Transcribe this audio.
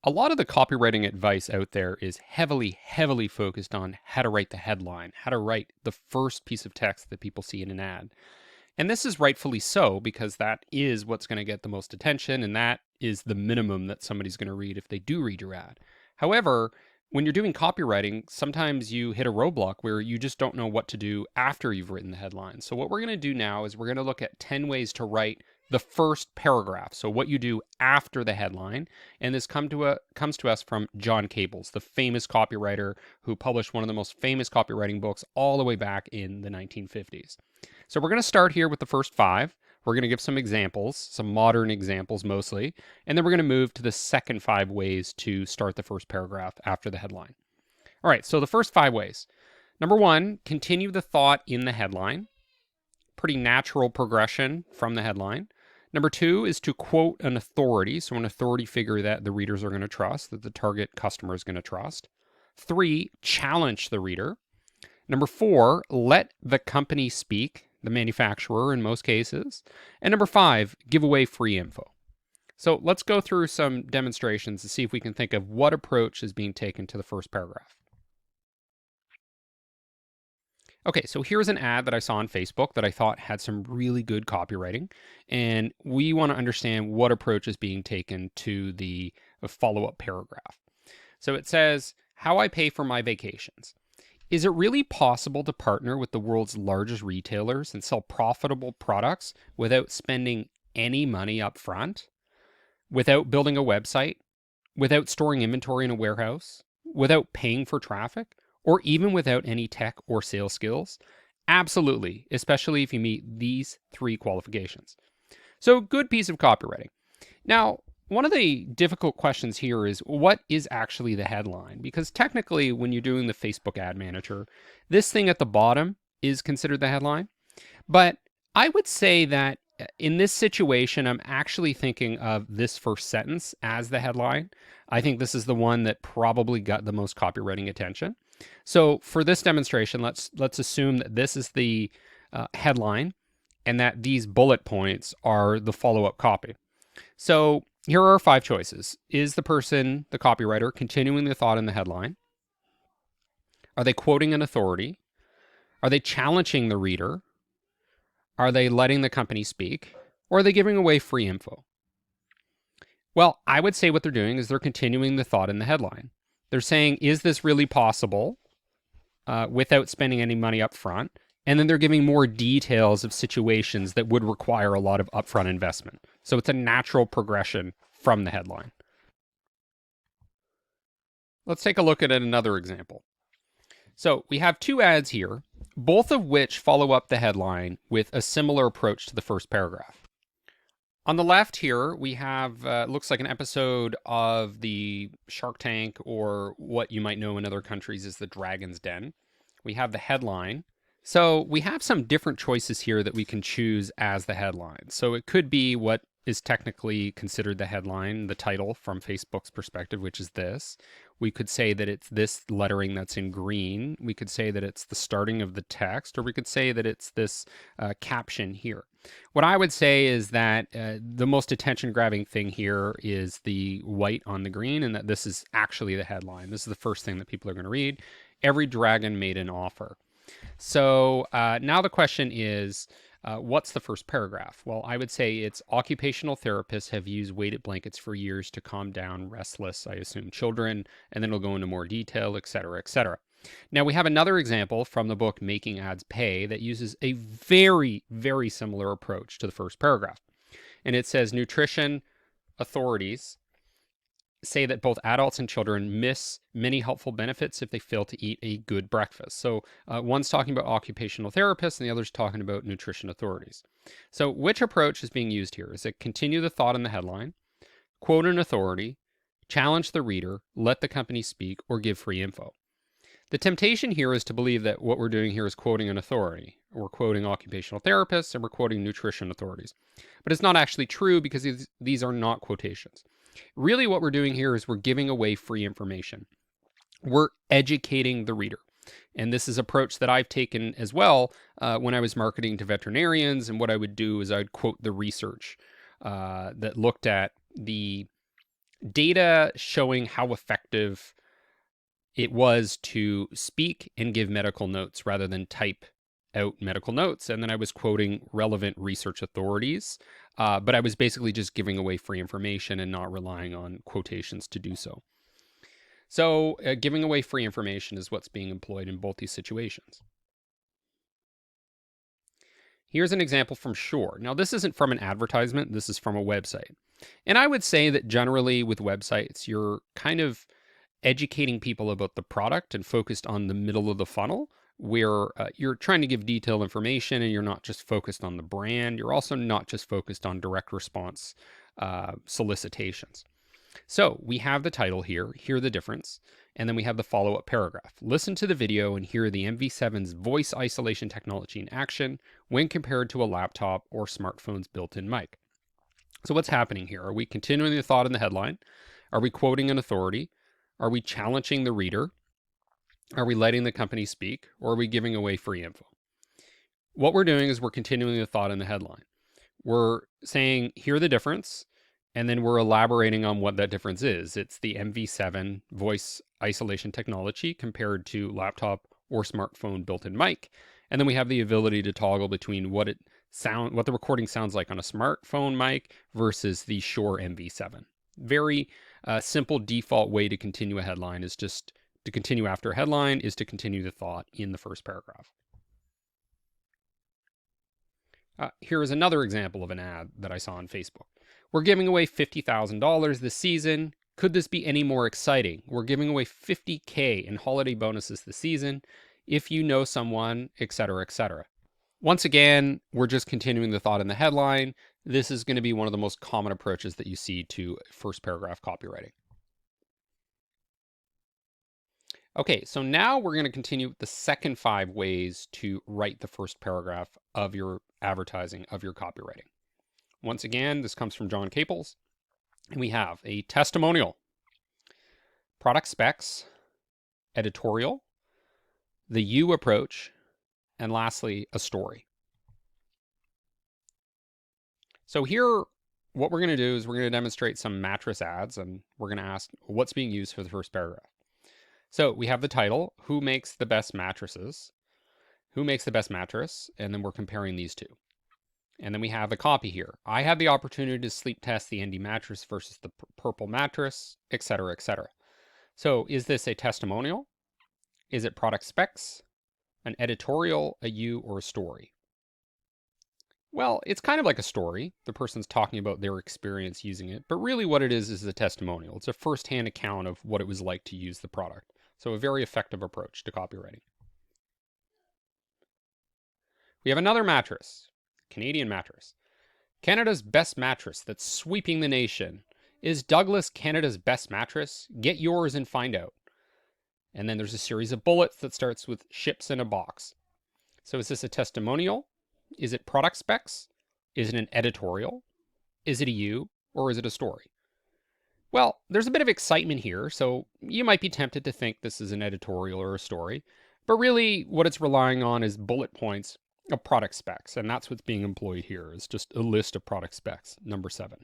A lot of the copywriting advice out there is heavily focused on how to write the headline, how to write the first piece of text that people see in an ad. And this is rightfully so, because that is what's going to get the most attention, and that is the minimum that somebody's going to read if they do read your ad. However, when you're doing copywriting, sometimes you hit a roadblock where you just don't know what to do after you've written the headline. So what we're going to do now is we're going to look at 10 ways to write the first paragraph. So what you do after the headline. And this comes to us from John Cables, the famous copywriter who published one of the most famous copywriting books all the way back in the 1950s. So we're going to start here with the first 5. We're going to give some examples, some modern examples mostly, and then we're going to move to the second 5 ways to start the first paragraph after the headline. All right, so the first 5 ways. Number 1, continue the thought in the headline. Pretty natural progression from the headline. Number 2 is to quote an authority, so an authority figure that the readers are going to trust, that the target customer is going to trust. 3, challenge the reader. Number 4, let the company speak, the manufacturer in most cases. And number 5, give away free info. So let's go through some demonstrations to see if we can think of what approach is being taken to the first paragraph. Okay, so here's an ad that I saw on Facebook that I thought had some really good copywriting, and we want to understand what approach is being taken to the follow-up paragraph. So it says, how I pay for my vacations. Is it really possible to partner with the world's largest retailers and sell profitable products without spending any money up front, without building a website, without storing inventory in a warehouse, without paying for traffic, or even without any tech or sales skills? Absolutely, especially if you meet these 3 qualifications. So, good piece of copywriting. Now, one of the difficult questions here is, what is actually the headline? Because technically, when you're doing the Facebook ad manager, this thing at the bottom is considered the headline. But I would say that in this situation, I'm actually thinking of this first sentence as the headline. I think this is the one that probably got the most copywriting attention. So for this demonstration, let's assume that this is the headline and that these bullet points are the follow-up copy. So here are our 5 choices. Is the person, the copywriter, continuing the thought in the headline? Are they quoting an authority? Are they challenging the reader? Are they letting the company speak? Or are they giving away free info? Well, I would say what they're doing is they're continuing the thought in the headline. They're saying, is this really possible without spending any money up front? And then they're giving more details of situations that would require a lot of upfront investment. So it's a natural progression from the headline. Let's take a look at another example. So we have 2 ads here, both of which follow up the headline with a similar approach to the first paragraph. On the left here, we have, looks like an episode of the Shark Tank, or what you might know in other countries as the Dragon's Den. We have the headline. So we have some different choices here that we can choose as the headline. So it could be what is technically considered the headline, the title from Facebook's perspective, which is this. We could say that it's this lettering that's in green. We could say that it's the starting of the text, or we could say that it's this caption here. What I would say is that the most attention-grabbing thing here is the white on the green, and that this is actually the headline. This is the first thing that people are going to read. Every dragon made an offer. So now the question is, what's the first paragraph? Well, I would say it's occupational therapists have used weighted blankets for years to calm down restless, I assume, children, and then it'll go into more detail, et cetera, et cetera. Now we have another example from the book Making Ads Pay that uses a very similar approach to the first paragraph. And it says, nutrition authorities say that both adults and children miss many helpful benefits if they fail to eat a good breakfast. So one's talking about occupational therapists and the other's talking about nutrition authorities. So which approach is being used here? Is it continue the thought in the headline, quote an authority, challenge the reader, let the company speak, or give free info? The temptation here is to believe that what we're doing here is quoting an authority. We're quoting occupational therapists and we're quoting nutrition authorities. But it's not actually true, because these are not quotations. Really what we're doing here is we're giving away free information. We're educating the reader. And this is an approach that I've taken as well when I was marketing to veterinarians. And what I would do is I'd quote the research that looked at the data showing how effective it was to speak and give medical notes rather than type out medical notes. And then I was quoting relevant research authorities, but I was basically just giving away free information and not relying on quotations to do so. So giving away free information is what's being employed in both these situations. Here's an example from Shure. Now, this isn't from an advertisement. This is from a website. And I would say that generally with websites, you're kind of educating people about the product and focused on the middle of the funnel, where you're trying to give detailed information and you're not just focused on the brand. You're also not just focused on direct response solicitations. So we have the title here, hear the difference, and then we have the follow-up paragraph. Listen to the video and hear the MV7's voice isolation technology in action when compared to a laptop or smartphone's built-in mic. So what's happening here? Are we continuing the thought in the headline? Are we quoting an authority? Are we challenging the reader? Are we letting the company speak? Or are we giving away free info? What we're doing is we're continuing the thought in the headline. We're saying, hear the difference, and then we're elaborating on what that difference is. It's the MV7 voice isolation technology compared to laptop or smartphone built-in mic. And then we have the ability to toggle between what the recording sounds like on a smartphone mic versus the Shure MV7. Very simple default way to continue a headline is just to continue after a headline is to continue the thought in the first paragraph. Here is another example of an ad that I saw on Facebook. We're giving away $50,000 this season. Could this be any more exciting? We're giving away $50K in holiday bonuses this season if you know someone, etc., etc. Once again, we're just continuing the thought in the headline. This is going to be one of the most common approaches that you see to first paragraph copywriting. Okay, so now we're going to continue with the second 5 ways to write the first paragraph of your advertising, of your copywriting. Once again, this comes from John Caples, and we have a testimonial, product specs, editorial, the you approach, and lastly, a story. So here, what we're going to do is we're going to demonstrate some mattress ads, and we're going to ask what's being used for the first paragraph. So we have the title, who makes the best mattresses? Who makes the best mattress? And then we're comparing these two. And then we have the copy here. I had the opportunity to sleep test the ND mattress versus the purple mattress, etc., etc. So is this a testimonial? Is it product specs, an editorial, a you, or a story? Well, it's kind of like a story. The person's talking about their experience using it, but really what it is a testimonial. It's a first-hand account of what it was like to use the product. So a very effective approach to copywriting. We have another mattress, Canadian mattress. Canada's best mattress that's sweeping the nation. Is Douglas Canada's best mattress? Get yours and find out. And then there's a series of bullets that starts with ships in a box. So is this a testimonial? Is it product specs? Is it an editorial? Is it a you? Or is it a story? Well, there's a bit of excitement here, so you might be tempted to think this is an editorial or a story. But really, what it's relying on is bullet points of product specs. And that's what's being employed here, is just a list of product specs, number 7.